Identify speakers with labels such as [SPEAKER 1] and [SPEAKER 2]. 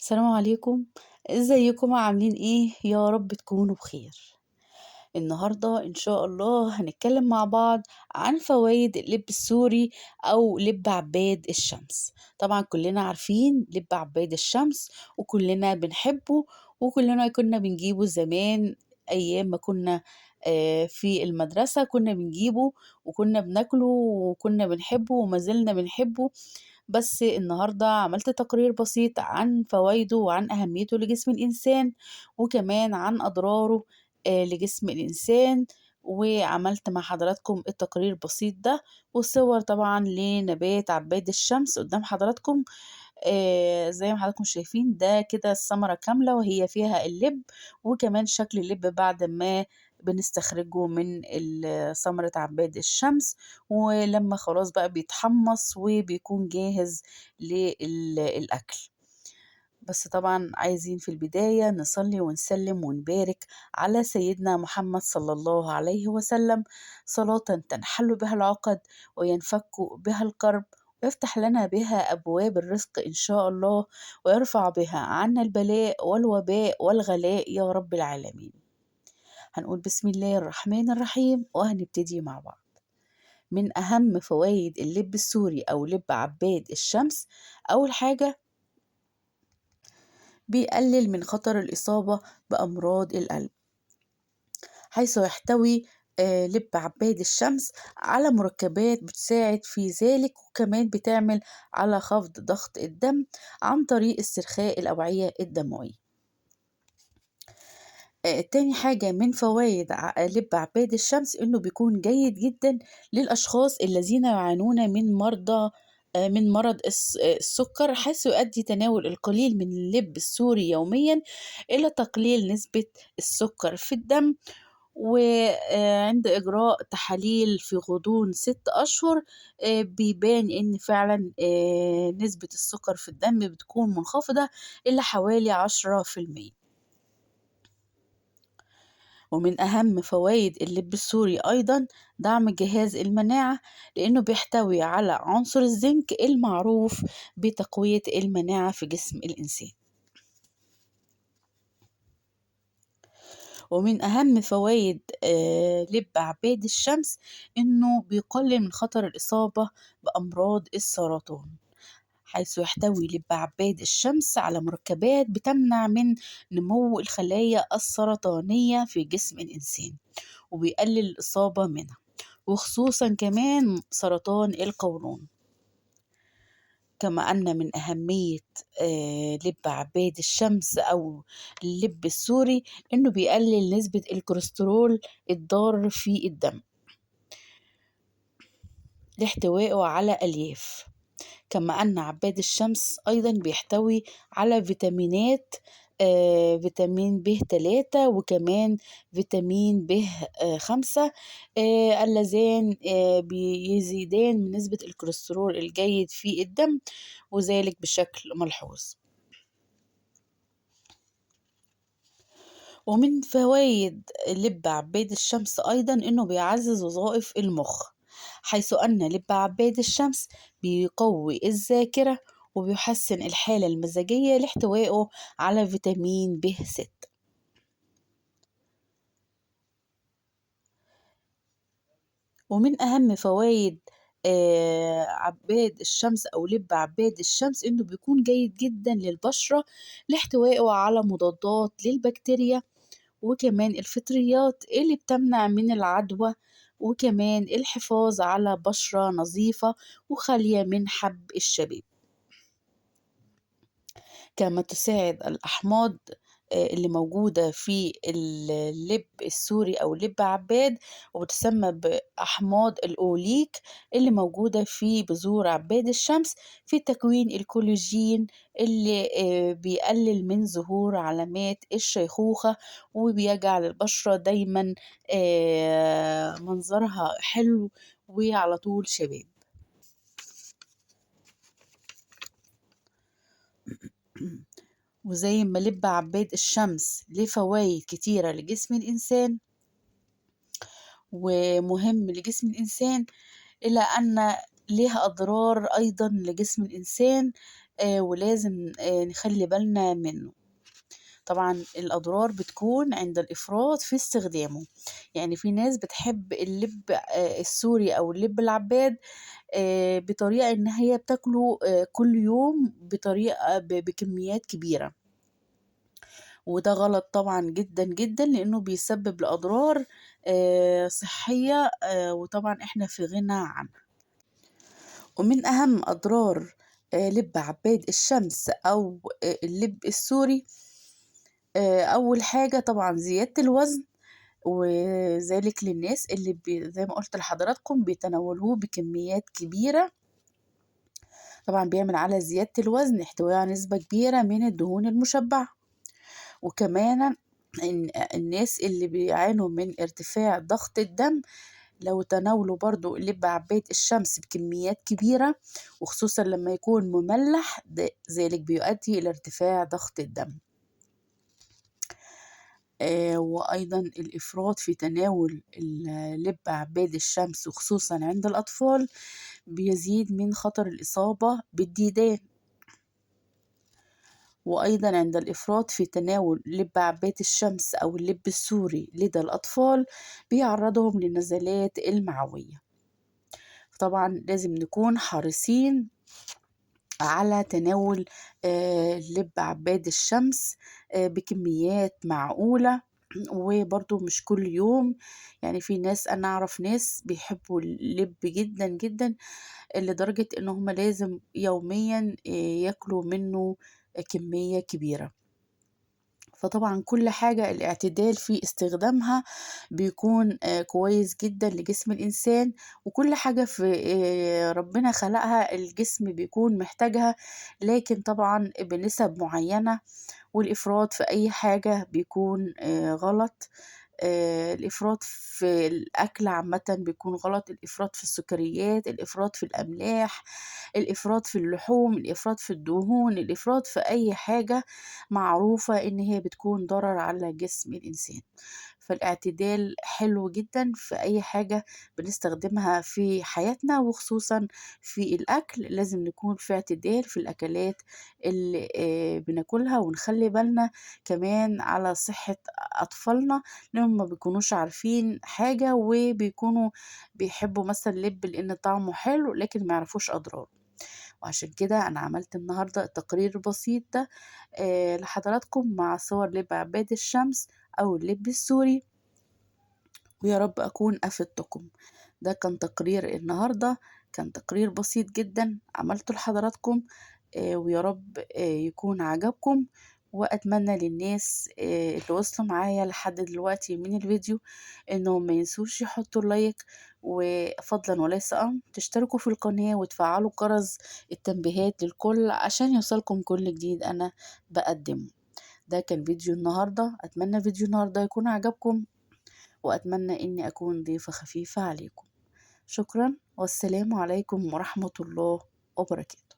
[SPEAKER 1] السلام عليكم، ازيكم عاملين ايه؟ يا رب تكونوا بخير. النهاردة ان شاء الله هنتكلم مع بعض عن فوائد اللب السوري او لب عباد الشمس. طبعا كلنا عارفين لب عباد الشمس وكلنا بنحبه، وكلنا كنا بنجيبه زمان ايام ما كنا في المدرسة كنا بنجيبه وكنا بناكله وكنا بنحبه وما زلنا بنحبه. بس النهاردة عملت تقرير بسيط عن فوائده وعن أهميته لجسم الإنسان، وكمان عن أضراره لجسم الإنسان. وعملت مع حضراتكم التقرير البسيط ده وصور طبعا لنبات عباد الشمس قدام حضراتكم. زي ما حضراتكم شايفين ده كده الثمرة كاملة وهي فيها اللب، وكمان شكل اللب بعد ما بنستخرجه من ثمرة عباد الشمس، ولما خلاص بقى بيتحمص وبيكون جاهز للأكل. بس طبعا عايزين في البداية نصلي ونسلم ونبارك على سيدنا محمد صلى الله عليه وسلم، صلاة تنحل بها العقد وينفك بها الكرب ويفتح لنا بها أبواب الرزق إن شاء الله، ويرفع بها عنا البلاء والوباء والغلاء يا رب العالمين. هنقول بسم الله الرحمن الرحيم وهنبتدي مع بعض. من أهم فوائد اللب السوري أو لب عباد الشمس، أول حاجة بيقلل من خطر الإصابة بأمراض القلب، حيث يحتوي لب عباد الشمس على مركبات بتساعد في ذلك، وكمان بتعمل على خفض ضغط الدم عن طريق استرخاء الأوعية الدموية. تاني حاجة من فوائد لب عباد الشمس إنه بيكون جيد جدا للأشخاص الذين يعانون من مرض السكر، حيث يؤدي تناول القليل من اللب السوري يوميا إلى تقليل نسبة السكر في الدم. وعند إجراء تحاليل في غضون 6 أشهر بيبان إن فعلا نسبة السكر في الدم بتكون منخفضة إلى حوالي 10%. ومن أهم فوائد اللب السوري أيضا دعم جهاز المناعة، لأنه بيحتوي على عنصر الزنك المعروف بتقوية المناعة في جسم الإنسان. ومن أهم فوائد لب عباد الشمس إنه بيقلل من خطر الإصابة بأمراض السرطان، حيث يحتوي لب عباد الشمس على مركبات بتمنع من نمو الخلايا السرطانية في جسم الإنسان وبيقلل الإصابة منها، وخصوصا كمان سرطان القولون. كما أن من أهمية لب عباد الشمس أو اللب السوري إنه بيقلل نسبة الكوليسترول الضار في الدم لاحتوائه على ألياف. كما أن عباد الشمس أيضا بيحتوي على فيتامينات، فيتامين ب3 وكمان فيتامين ب5، اللذان بيزيدان من نسبة الكوليسترول الجيد في الدم وذلك بشكل ملحوظ. ومن فوائد لب عباد الشمس أيضا إنه بيعزز وظائف المخ، حيث أن لب عباد الشمس بيقوي الذاكرة وبيحسن الحالة المزاجية لاحتوائه على فيتامين ب6. ومن أهم فوائد عباد الشمس أو لب عباد الشمس إنه بيكون جيد جدا للبشرة لاحتوائه على مضادات للبكتيريا وكمان الفطريات اللي بتمنع من العدوى، وكمان الحفاظ على بشرة نظيفة وخالية من حب الشباب. كما تساعد الأحماض اللي موجودة في اللب السوري أو لب عباد، وبتسمى بأحماض الأوليك اللي موجودة في بذور عباد الشمس في تكوين الكولاجين اللي بيقلل من ظهور علامات الشيخوخة وبيجعل البشرة دايما منظرها حلو وعلى طول شباب. وزي ما لب عباد الشمس ليه فوائد كتيرة لجسم الإنسان ومهم لجسم الإنسان، إلا أن ليها أضرار أيضا لجسم الإنسان ولازم نخلّي بالنا منّه. طبعًا الأضرار بتكون عند الإفراط في استخدامه، يعني في ناس بتحب اللِّب السوري أو اللِّب العبّاد بطريقة إن هي بتاكله كل يوم بكميات كبيرة، وده غلط طبعًا جدًا، جدًا، لإنه بيسبب لأضرار صحية وطبعًا إحنا في غنى عنها. ومن أهم أضرار لِب عباد الشمس أو اللِّب السوري، أول حاجة طبعًا زيادة الوزن، وذلك للناس اللي زي ما قُلت لحضراتكم بيتناولوه بكميات كبيرة، طبعًا بيعمل على زيادة الوزن، احتوائه على نسبة كبيرة من الدهون المشبعة، وكمان الناس اللي بيعانوا من ارتفاع ضغط الدم لو تناولوا برضه لِب عباد الشمس بكميات كبيرة، وخصوصًا لمّا يكون مملح، ذلك بيؤدي إلى ارتفاع ضغط الدم. وأيضًا الإفراط في تناول لِب عباد الشمس وخصوصًا عند الأطفال بيزيد من خطر الإصابة بالديدان. وأيضًا عند الإفراط في تناول لِب عباد الشمس أو اللِب السوري لدى الأطفال بيعرّضهم للنزلات المعوية. فطبعًا لازم نكون حريصين على تناول لِب عباد الشمس بكميات معقولة، وبرضه مش كل يوم، يعني في ناس أنا أعرف ناس بيحبوا اللِب جدًا، جدًا، لدرجة إن هُم لازم يوميًا ياكلوا منه كمية كبيرة. فطبعًا كل حاجة الاعتدال في استخدامها بيكون كويس جدًا لجسم الإنسان، وكل حاجة في ربنا خلقها الجسم بيكون محتاجها، لكن طبعًا بنسب معيّنة، والإفراط في أي حاجة بيكون غلط. الإفراط في الأكل عامةً بيكون غلط، الإفراط في السكريات، الإفراط في الأملاح، الإفراط في اللحوم، الإفراط في الدهون، الإفراط في أي حاجة معروفة إن هي بتكون ضرر على جسم الإنسان. فالاعتدال حلو جدًا في أي حاجة بنستخدمها في حياتنا، وخصوصًا في الأكل، لازم نكون في اعتدال في الأكلات اللي بناكلها، ونخلّي بالنا كمان على صحة أطفالنا، لإنهم ما بيكونوش عارفين حاجة، وبيكونوا بيحبوا مثلًا لِب لإن طعمه حلو، لكن ما يعرفوش أضراره. وعشان كده أنا عملت النهارده التقرير البسيط ده لحضراتكم مع صور لِب عباد الشمس أو اللِب السوري، ويا رب أكون أفدتكم. ده كان تقرير النهارده، كان تقرير بسيط جدًا عملته لحضراتكم، ويا رب يكون عجبكم، وأتمنى للناس اللي وصلوا معايا لحد دلوقتي من الفيديو إنهم ما ينسوش يحطوا لايك، وفضلًا وليس أمر تشتركوا في القناة وتفعلوا جرس التنبيهات للكل عشان يوصلكم كل جديد أنا باقدمه. ده كان فيديو النهارده، أتمنى فيديو النهارده يكون عجبكم، وأتمنى إني أكون ضيفة خفيفة عليكم. شكرًا، والسلام عليكم ورحمة الله وبركاته.